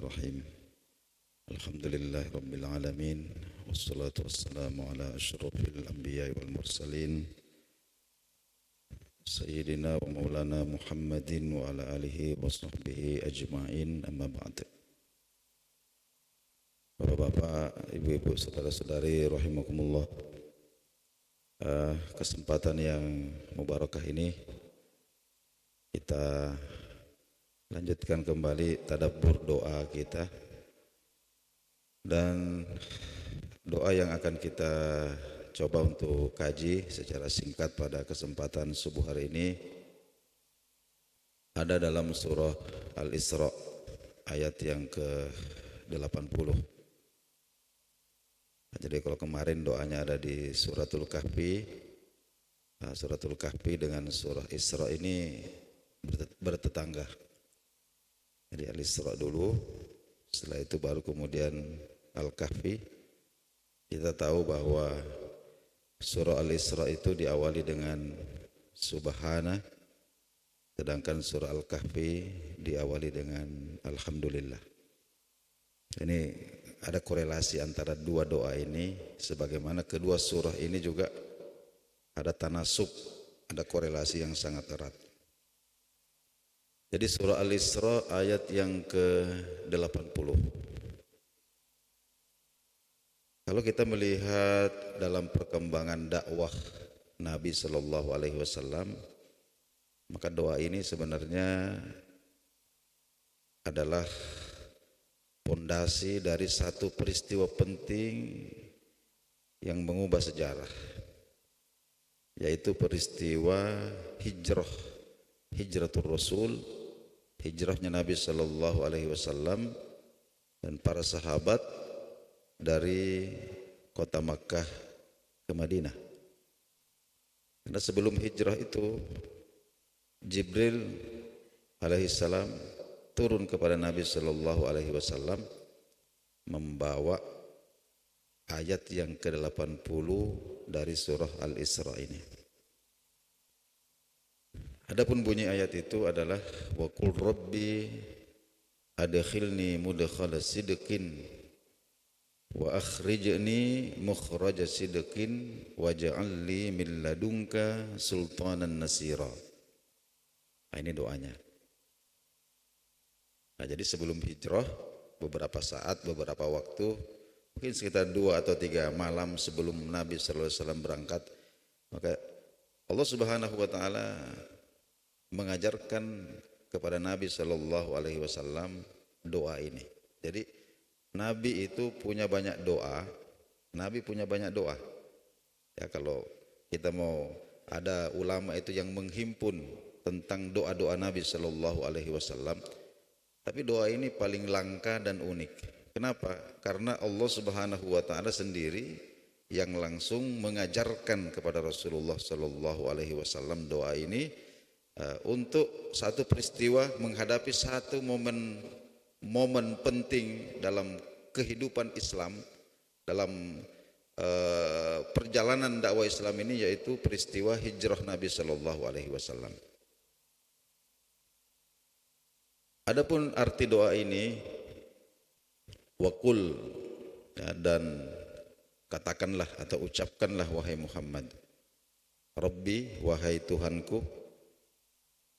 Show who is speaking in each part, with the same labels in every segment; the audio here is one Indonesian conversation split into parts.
Speaker 1: Bismillahirrahmanirrahim. Alhamdulillahirabbil alamin wassalatu wassalamu ala asyrafil anbiya'i wal mursalin sayyidina wa maulana Muhammadin wa ala alihi wa sahbihi ajma'in, amma ba'd. Bapak-bapak, ibu-ibu, saudara-saudari rahimakumullah. Kesempatan yang mubarakah ini kita lanjutkan kembali tadabbur doa kita, dan doa yang akan kita coba untuk kaji secara singkat pada kesempatan subuh hari ini ada dalam surah Al-Isra ayat yang ke-80. Jadi kalau kemarin doanya ada di suratul Kahfi, suratul Kahfi dengan surah Isra ini bertetangga. Jadi Al-Isra dulu, setelah itu baru kemudian Al-Kahfi. Kita tahu bahwa surah Al-Isra itu diawali dengan Subhana, sedangkan surah Al-Kahfi diawali dengan Alhamdulillah. Ini ada korelasi antara dua doa ini, sebagaimana kedua surah ini juga ada tanasub, ada korelasi yang sangat erat. Jadi surah Al-Isra ayat yang ke-80. Kalau kita melihat dalam perkembangan dakwah Nabi Sallallahu Alaihi Wasallam, maka doa ini sebenarnya adalah pondasi dari satu peristiwa penting yang mengubah sejarah, yaitu peristiwa hijratul Rasul, hijrahnya Nabi Sallallahu Alaihi Wasallam dan para sahabat dari kota Makkah ke Madinah. Karena sebelum hijrah itu Jibril alaihissalam turun kepada Nabi Sallallahu Alaihi Wasallam membawa ayat yang ke-80 dari surah Al-Isra ini. Adapun bunyi ayat itu adalah wa qul rabbi adkhilni mudkhala sidqin wa akhrijni mukhraja sidqin waj'al li min ladunka sultanan nasira. Nah, ini doanya. Nah, jadi sebelum hijrah beberapa saat, beberapa waktu, mungkin sekitar 2 atau 3 malam sebelum Nabi sallallahu alaihi wasallam berangkat, maka Allah Subhanahu wa taala mengajarkan kepada Nabi Sallallahu Alaihi Wasallam doa ini. Jadi Nabi itu punya banyak doa. Nabi punya banyak doa. Ya, kalau kita mau, ada ulama itu yang menghimpun tentang doa-doa Nabi Sallallahu Alaihi Wasallam. Tapi doa ini paling langka dan unik. Kenapa? Karena Allah Subhanahu Wa Taala sendiri yang langsung mengajarkan kepada Rasulullah Sallallahu Alaihi Wasallam doa ini. Untuk satu peristiwa, menghadapi satu momen penting dalam kehidupan Islam, dalam perjalanan dakwah Islam ini, yaitu peristiwa hijrah Nabi Sallallahu Alaihi Wasallam. Adapun arti doa ini, waqul, ya, dan katakanlah atau ucapkanlah wahai Muhammad, Rabbi, wahai Tuhanku,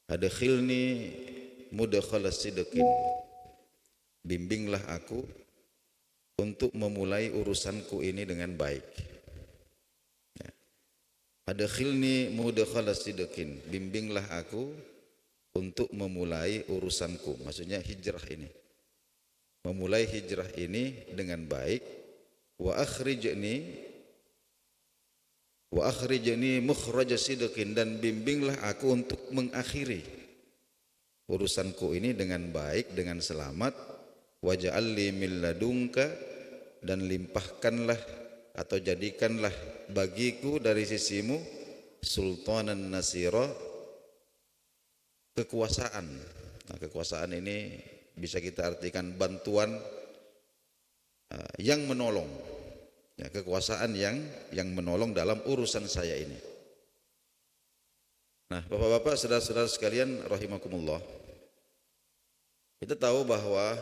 Speaker 1: adkhilni mudkhala sidqin, bimbinglah aku untuk memulai urusanku ini dengan baik. Ya. Adkhilni mudkhala sidqin, bimbinglah aku untuk memulai urusanku, maksudnya hijrah ini, memulai hijrah ini dengan baik. Wa akhrijni mukhraja sidqin, dan bimbinglah aku untuk mengakhiri urusanku ini dengan baik, dengan selamat. Waj'al li min ladunka, dan limpahkanlah atau jadikanlah bagiku dari sisimu sultanan nasira, kekuasaan. Nah, kekuasaan ini bisa kita artikan bantuan yang menolong. Ya, kekuasaan yang menolong dalam urusan saya ini. Nah, bapak-bapak, saudara-saudara sekalian rahimakumullah, kita tahu bahwa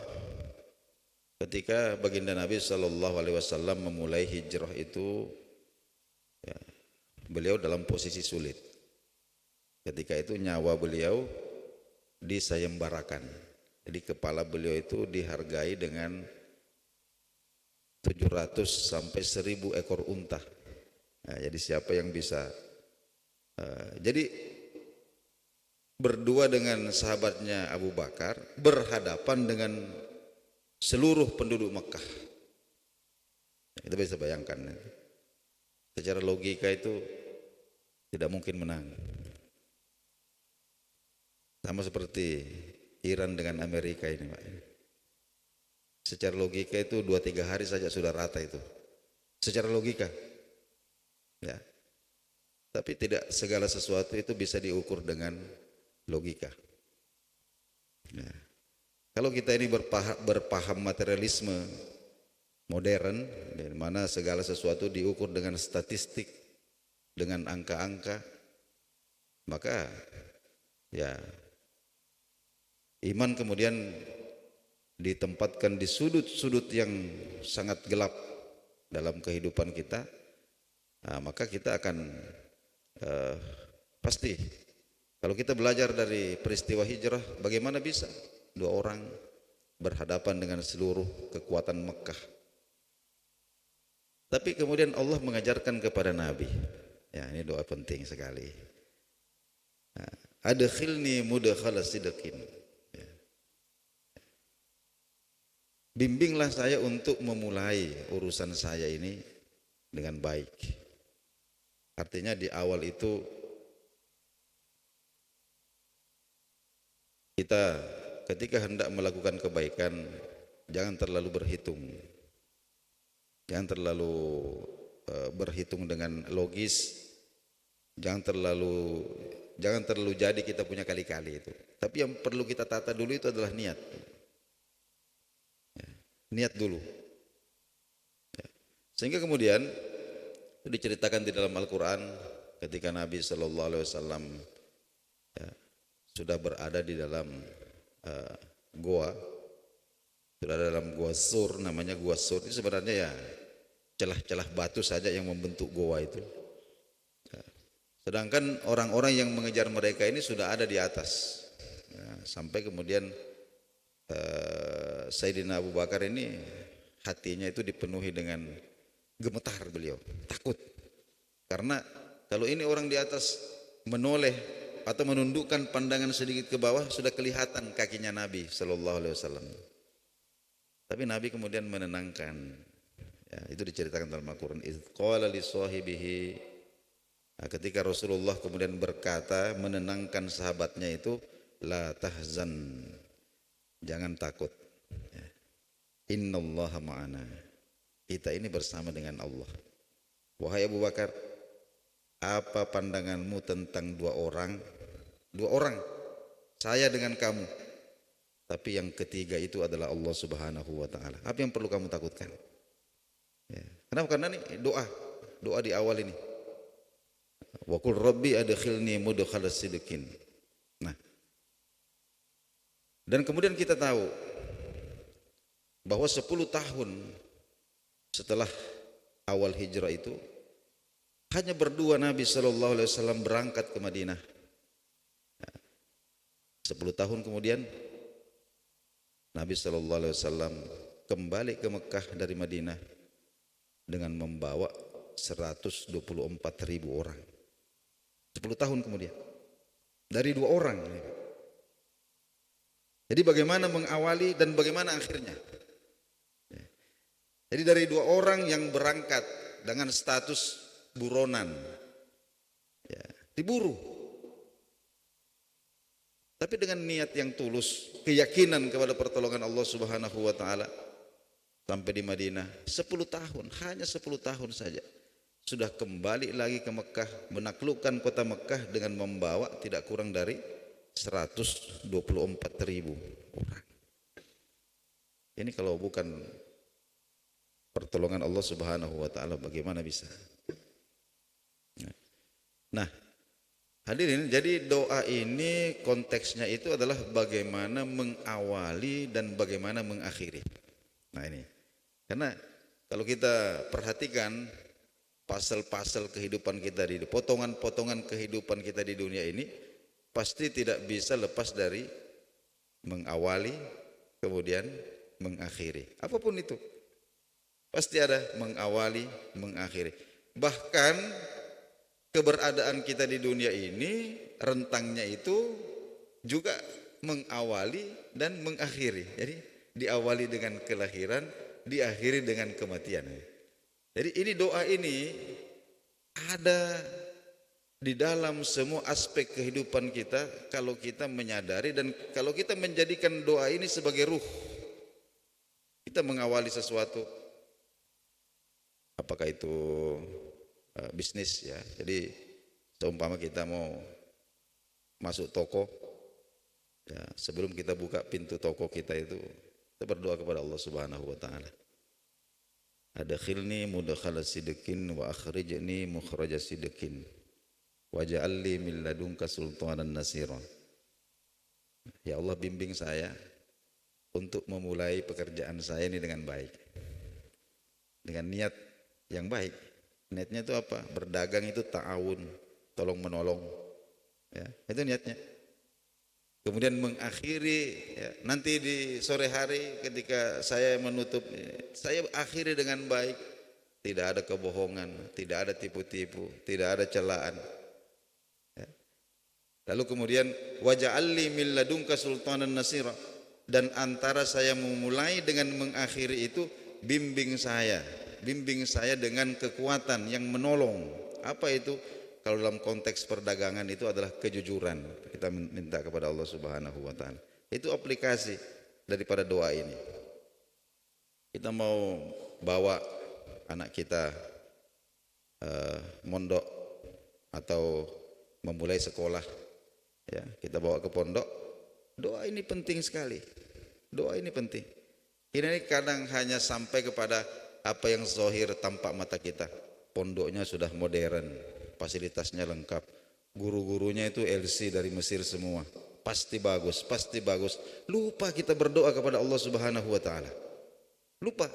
Speaker 1: ketika baginda Nabi Shallallahu Alaihi Wasallam memulai hijrah itu, ya, beliau dalam posisi sulit. Ketika itu nyawa beliau disayembarakan. Jadi kepala beliau itu dihargai dengan 700 sampai 1000 ekor unta. Nah, jadi siapa yang bisa? Jadi berdua dengan sahabatnya Abu Bakar berhadapan dengan seluruh penduduk Mekah. Kita bisa bayangkan. Secara logika itu tidak mungkin menang. Sama seperti Iran dengan Amerika ini, Pak. Secara logika itu 2-3 hari saja sudah rata itu. Secara logika. Ya. Tapi tidak segala sesuatu itu bisa diukur dengan logika. Ya. Kalau kita ini berpaham materialisme modern, di mana segala sesuatu diukur dengan statistik, dengan angka-angka, maka ya iman kemudian ditempatkan di sudut-sudut yang sangat gelap dalam kehidupan kita, maka kita akan pasti, kalau kita belajar dari peristiwa hijrah, bagaimana bisa dua orang berhadapan dengan seluruh kekuatan Mekah. Tapi kemudian Allah mengajarkan kepada Nabi, ya ini doa penting sekali. Adkhilni mudkhala sidqin. Ya. Bimbinglah saya untuk memulai urusan saya ini dengan baik. Artinya di awal itu kita ketika hendak melakukan kebaikan, jangan terlalu berhitung. Jangan terlalu berhitung dengan logis. Jangan terlalu jadi kita punya kali-kali itu. Tapi yang perlu kita tata dulu itu adalah niat. Ya, niat dulu. Ya. Sehingga kemudian itu diceritakan di dalam Al-Quran ketika Nabi Shallallahu Alaihi Wasallam sudah berada di dalam goa, sudah ada dalam gua Sur, namanya gua Sur. Ini sebenarnya ya celah-celah batu saja yang membentuk goa itu. Sedangkan orang-orang yang mengejar mereka ini sudah ada di atas. Sampai kemudian Sayyidina Abu Bakar ini hatinya itu dipenuhi dengan gemetar, beliau takut. Karena kalau ini orang di atas menoleh atau menundukkan pandangan sedikit ke bawah, sudah kelihatan kakinya Nabi Sallallahu Alaihi Wasallam. Tapi Nabi kemudian menenangkan. Ya, itu diceritakan dalam Al-Quran. Idz qala li sahibihi. Ketika Rasulullah kemudian berkata menenangkan sahabatnya itu, la tahzan, jangan takut. Ya. Innallaha ma'ana. Kita ini bersama dengan Allah. Wahai Abu Bakar, apa pandanganmu tentang dua orang? Dua orang, saya dengan kamu. Tapi yang ketiga itu adalah Allah Subhanahu wa Ta'ala. Apa yang perlu kamu takutkan? Ya. Kenapa? Karena ini doa di awal ini. Wa qul rabbi adkhilni mudkhala sidqin. Nah, dan kemudian kita tahu bahwa 10 tahun setelah awal hijrah itu hanya berdua Nabi Shallallahu Alaihi Wasallam berangkat ke Madinah. 10 tahun kemudian Nabi Shallallahu Alaihi Wasallam kembali ke Mekah dari Madinah dengan membawa 124.000 orang. 10 tahun kemudian dari 2 orang. Jadi bagaimana mengawali dan bagaimana akhirnya? Jadi dari 2 orang yang berangkat dengan status buronan, ya, diburu. Tapi dengan niat yang tulus, keyakinan kepada pertolongan Allah Subhanahu wa Ta'ala, sampai di Madinah 10 tahun, hanya 10 tahun saja sudah kembali lagi ke Mekah, menaklukkan kota Mekah dengan membawa tidak kurang dari 124.000 orang. Ini kalau bukan pertolongan Allah Subhanahu wa Ta'ala, bagaimana bisa? Nah, hadirin, jadi doa ini konteksnya itu adalah bagaimana mengawali dan bagaimana mengakhiri. Nah ini, karena kalau kita perhatikan pasal-pasal kehidupan kita di potongan-potongan kehidupan kita di dunia ini pasti tidak bisa lepas dari mengawali kemudian mengakhiri. Apapun itu pasti ada mengawali, mengakhiri. Bahkan keberadaan kita di dunia ini rentangnya itu juga mengawali dan mengakhiri. Jadi diawali dengan kelahiran, diakhiri dengan kematian. Jadi ini doa ini ada di dalam semua aspek kehidupan kita kalau kita menyadari dan kalau kita menjadikan doa ini sebagai ruh. Kita mengawali sesuatu, apakah itu bisnis ya. Jadi seumpama kita mau masuk toko ya, sebelum kita buka pintu toko kita itu kita berdoa kepada Allah Subhanahu wa taala. Adkhilni mudkhala sidqin wa akhrijni mukhraja sidqin waj'al li min ladunka sultanan nasira. Ya Allah, bimbing saya untuk memulai pekerjaan saya ini dengan baik, dengan niat yang baik. Niatnya itu apa? Berdagang itu ta'awun, tolong menolong ya, itu niatnya. Kemudian mengakhiri ya, nanti di sore hari ketika saya menutup, saya akhiri dengan baik, tidak ada kebohongan, tidak ada tipu-tipu, tidak ada celaan ya. Lalu kemudian waja'alli min ladunka sultanan nasira, dan antara saya memulai dengan mengakhiri itu bimbing saya dengan kekuatan yang menolong. Apa itu? Kalau dalam konteks perdagangan itu adalah kejujuran. Kita minta kepada Allah Subhanahu wa taala. Itu aplikasi daripada doa ini. Kita mau bawa anak kita mondok atau memulai sekolah ya, kita bawa ke pondok. Doa ini penting sekali. Doa ini penting. Ini kadang hanya sampai kepada apa yang zahir tampak mata kita. Pondoknya sudah modern, fasilitasnya lengkap, guru-gurunya itu LC dari Mesir semua, pasti bagus, pasti bagus. Lupa kita berdoa kepada Allah Subhanahu wa taala. Lupa.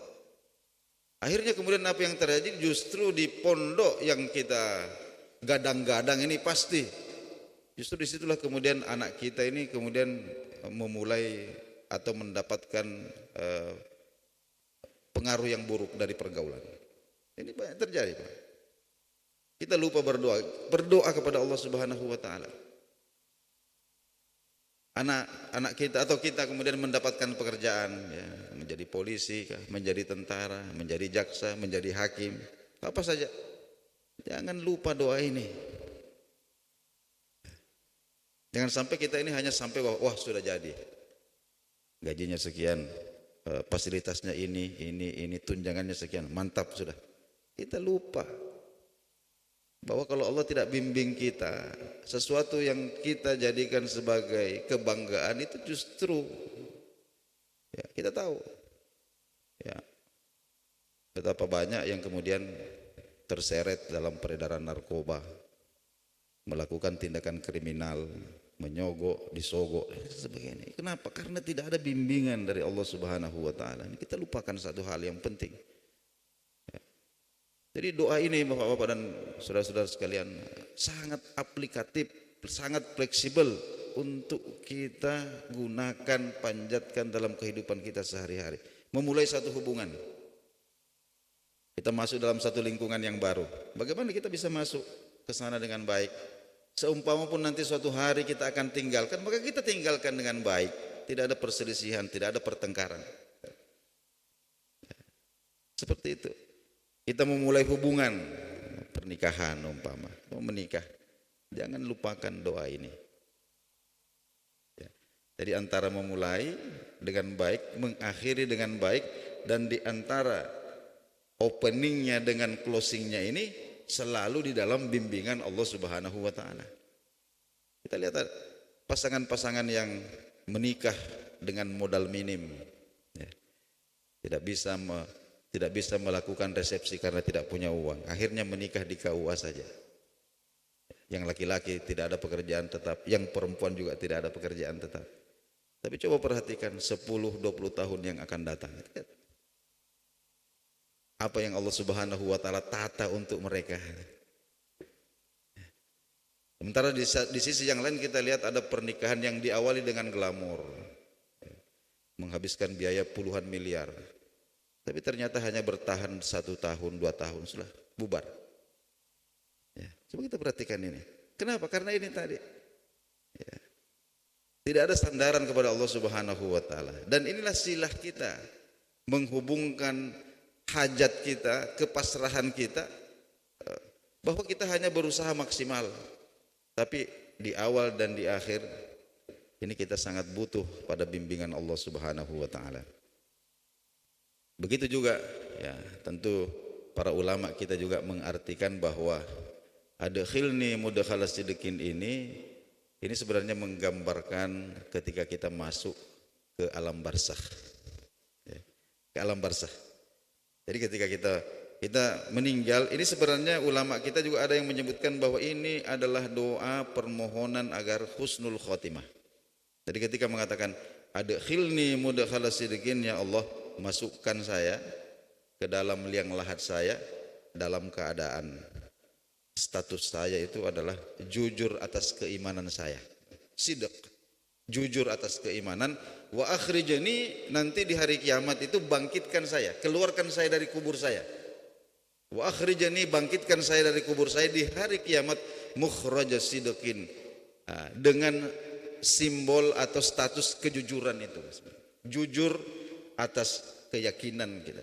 Speaker 1: Akhirnya kemudian apa yang terjadi? Justru di pondok yang kita gadang-gadang ini pasti, justru disitulah kemudian anak kita ini kemudian memulai atau mendapatkan pengaruh yang buruk dari pergaulan. Ini banyak terjadi, Pak. Kita lupa berdoa kepada Allah Subhanahu wa taala. Anak kita atau kita kemudian mendapatkan pekerjaan ya, menjadi polisi, menjadi tentara, menjadi jaksa, menjadi hakim, apa saja. Jangan lupa doa ini. Jangan sampai kita ini hanya sampai wah sudah jadi. Gajinya sekian, fasilitasnya ini, tunjangannya sekian, mantap sudah. Kita lupa bahwa kalau Allah tidak bimbing kita, sesuatu yang kita jadikan sebagai kebanggaan itu justru ya, kita tahu ya betapa banyak yang kemudian terseret dalam peredaran narkoba, melakukan tindakan kriminal, menyogok, disogok dan sebagainya. Kenapa? Karena tidak ada bimbingan dari Allah Subhanahu wa taala. Kita lupakan satu hal yang penting. Jadi doa ini Bapak-bapak dan saudara-saudara sekalian sangat aplikatif, sangat fleksibel untuk kita gunakan, panjatkan dalam kehidupan kita sehari-hari. Memulai satu hubungan. Kita masuk dalam satu lingkungan yang baru. Bagaimana kita bisa masuk ke sana dengan baik? Seumpama pun nanti suatu hari kita akan tinggalkan, maka kita tinggalkan dengan baik. Tidak ada perselisihan, tidak ada pertengkaran. Seperti itu. Kita memulai hubungan pernikahan umpama, mau menikah, jangan lupakan doa ini. Ya. Jadi antara memulai dengan baik, mengakhiri dengan baik, dan di antara openingnya dengan closingnya ini selalu di dalam bimbingan Allah Subhanahu wa taala. Kita lihat pasangan-pasangan yang menikah dengan modal minim, ya. Tidak bisa melakukan resepsi karena tidak punya uang. Akhirnya menikah di KUA saja. Yang laki-laki tidak ada pekerjaan tetap, yang perempuan juga tidak ada pekerjaan tetap. Tapi coba perhatikan 10-20 tahun yang akan datang. apa yang Allah Subhanahu wa taala tata untuk mereka. Sementara di sisi yang lain kita lihat ada pernikahan yang diawali dengan glamor, menghabiskan biaya puluhan miliar, tapi ternyata hanya bertahan 1 tahun 2 tahun sudah bubar. Ya, coba kita perhatikan ini. Kenapa? Karena ini tadi. Ya. Tidak ada sandaran kepada Allah Subhanahu wa taala. Dan inilah silah kita menghubungkan hajat kita, kepasrahan kita, bahwa kita hanya berusaha maksimal. Tapi di awal dan di akhir ini kita sangat butuh pada bimbingan Allah Subhanahu wa taala. Begitu juga ya, tentu para ulama kita juga mengartikan bahwa adkhilni mudkhalas sidqin ini sebenarnya menggambarkan ketika kita masuk ke alam barzakh. Ya, ke alam barzakh. Jadi ketika kita meninggal, ini sebenarnya ulama kita juga ada yang menyebutkan bahwa ini adalah doa permohonan agar husnul khotimah. Jadi ketika mengatakan adkhilni mudkhalas sidqin, ya Allah masukkan saya ke dalam liang lahat saya dalam keadaan status saya itu adalah jujur atas keimanan saya. Sidq, jujur atas keimanan. Wa akhrijani, nanti di hari kiamat itu bangkitkan saya, keluarkan saya dari kubur saya. Wa akhrijani, bangkitkan saya dari kubur saya di hari kiamat mukhraja sidqin, dengan simbol atau status kejujuran itu. Jujur atas keyakinan kita.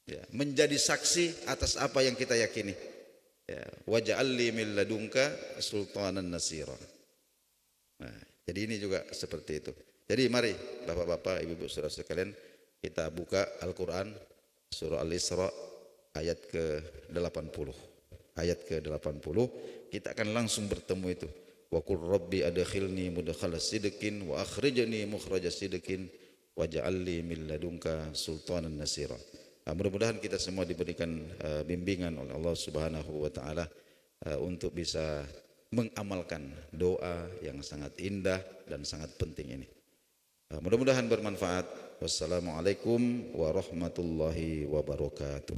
Speaker 1: Ya, menjadi saksi atas apa yang kita yakini. Ya, waj'alli min ladunka sultanan nasira. Nah, jadi ini juga seperti itu. Jadi mari Bapak-bapak, Ibu-ibu, saudara sekalian, kita buka Al-Qur'an surah Al-Isra ayat ke-80. Ayat ke-80 kita akan langsung bertemu itu. Wa qur rabbi adkhilni mudkhalas sidqin wa akhrijni mukhrajas sidqin waj'alli min ladunka sultanan nasira. Mudah-mudahan kita semua diberikan bimbingan oleh Allah Subhanahu wa taala untuk bisa mengamalkan doa yang sangat indah dan sangat penting ini. Mudah-mudahan bermanfaat. Wassalamualaikum warahmatullahi wabarakatuh.